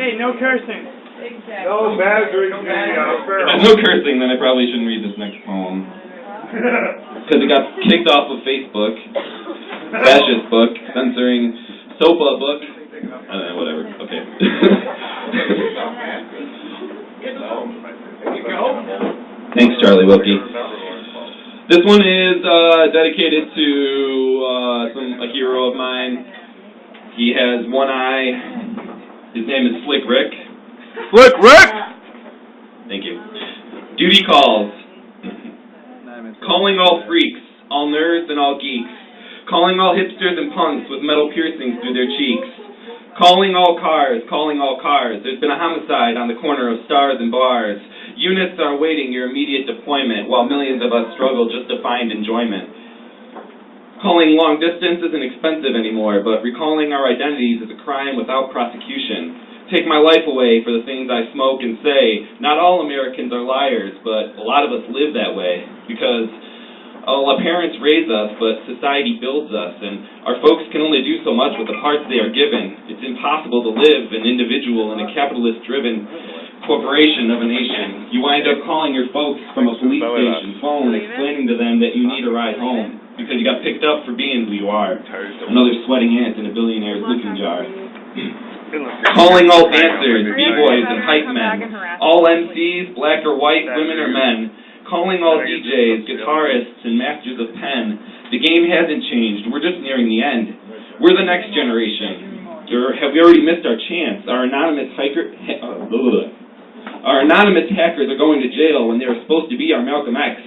Hey, no cursing. Exactly. No badgering. If there's no cursing, then I probably shouldn't read this next poem. Because it got kicked off of Facebook, fascist book, censoring SOPA book. I don't know, whatever. Okay. Thanks, Charlie Wilkie. This one is dedicated to a hero of mine. He has one eye. His name is Slick Rick. Slick Rick! Thank you. Duty calls. Calling all freaks, all nerds and all geeks. Calling all hipsters and punks with metal piercings through their cheeks. Calling all cars, calling all cars. There's been a homicide on the corner of Stars and Bars. Units are awaiting your immediate deployment while millions of us struggle just to find enjoyment. Calling long distance isn't expensive anymore, but recalling our identities is a crime without prosecution. Take my life away for the things I smoke and say. Not all Americans are liars, but a lot of us live that way. Because, our parents raise us, but society builds us, and our folks can only do so much with the parts they are given. It's impossible to live an individual in a capitalist-driven corporation of a nation. You wind up calling your folks from a police station phone, explaining to them that you need a ride home, because you got picked up for being who you are. Another sweating ant in a billionaire's looking jar. Calling all dancers, b-boys, and hype men, all MCs, black or white, women or men, calling all DJs, guitarists, and masters of pen. The game hasn't changed, we're just nearing the end. We're the next generation. Or have we already missed our chance? Our anonymous hackers are going to jail when they were supposed to be our Malcolm X.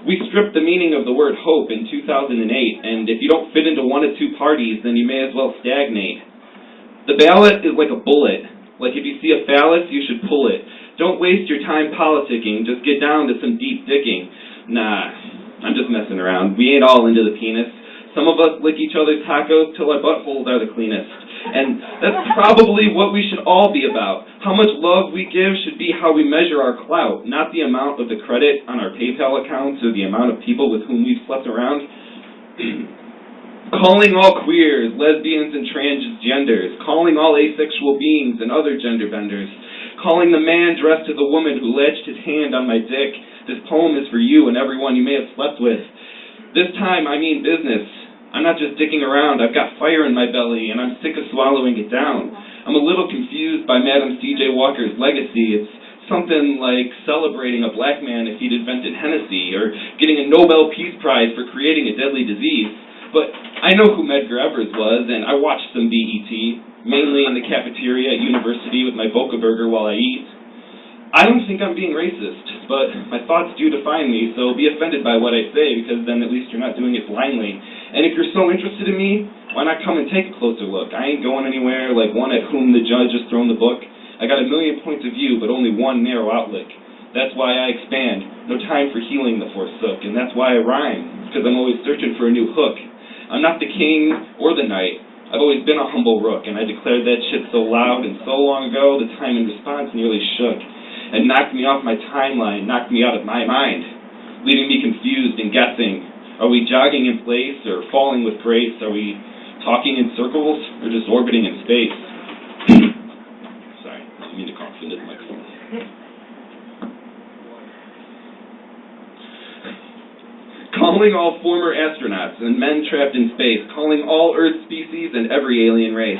We stripped the meaning of the word hope in 2008, and if you don't fit into one of two parties, then you may as well stagnate. The ballot is like a bullet. Like if you see a phallus, you should pull it. Don't waste your time politicking, just get down to some deep dicking. Nah, I'm just messing around. We ain't all into the penis. Some of us lick each other's tacos till our buttholes are the cleanest. And that's probably what we should all be about. How much love we give should be how we measure our clout, not the amount of the credit on our PayPal accounts or the amount of people with whom we've slept around. Calling all queers, lesbians, and transgenders. Calling all asexual beings and other gender benders. Calling the man dressed as a woman who latched his hand on my dick. This poem is for you and everyone you may have slept with. This time, I mean business. I'm not just dicking around. I've got fire in my belly, and I'm sick of swallowing it down. I'm a little confused by Madam C.J. Walker's legacy. It's something like celebrating a black man if he'd invented Hennessy, or getting a Nobel Peace Prize for creating a deadly disease. But I know who Medgar Evers was, and I watched some BET, mainly in the cafeteria at university with my Boca Burger while I eat. I don't think I'm being racist, but my thoughts do define me, so be offended by what I say, because then at least you're not doing it blindly. And if you're so interested in me, why not come and take a closer look? I ain't going anywhere like one at whom the judge has thrown the book. I got a million points of view, but only one narrow outlook. That's why I expand. No time for healing the forsook, and that's why I rhyme, because I'm always searching for a new hook. I'm not the king or the knight. I've always been a humble rook, and I declared that shit so loud and so long ago, the time in response nearly shook, and knocked me off my timeline, knocked me out of my mind, leaving me confused and guessing. Are we jogging in place or falling with grace? Are we talking in circles or just orbiting in space? Sorry, I didn't mean to cough into the microphone. Calling all former astronauts and men trapped in space, calling all Earth species and every alien race,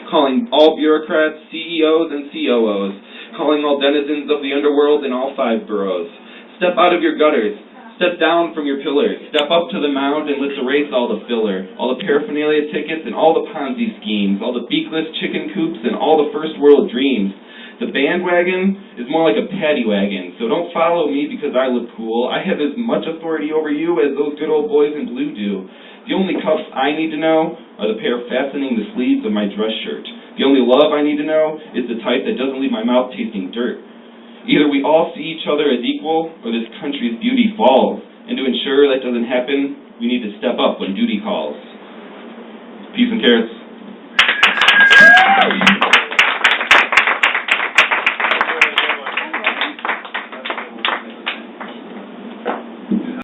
calling all bureaucrats, CEOs, and COOs, calling all denizens of the underworld in all 5 boroughs. Step out of your gutters, step down from your pillars, step up to the mound and let's erase all the filler, all the paraphernalia tickets and all the Ponzi schemes, all the beakless chicken coops and all the first world dreams. The bandwagon is more like a paddy wagon, so don't follow me because I look cool. I have as much authority over you as those good old boys in blue do. The only cuffs I need to know are the pair fastening the sleeves of my dress shirt. The only love I need to know is the type that doesn't leave my mouth tasting dirt. Either we all see each other as equal, or this country's beauty falls. And to ensure that doesn't happen, we need to step up when duty calls. Peace and carrots.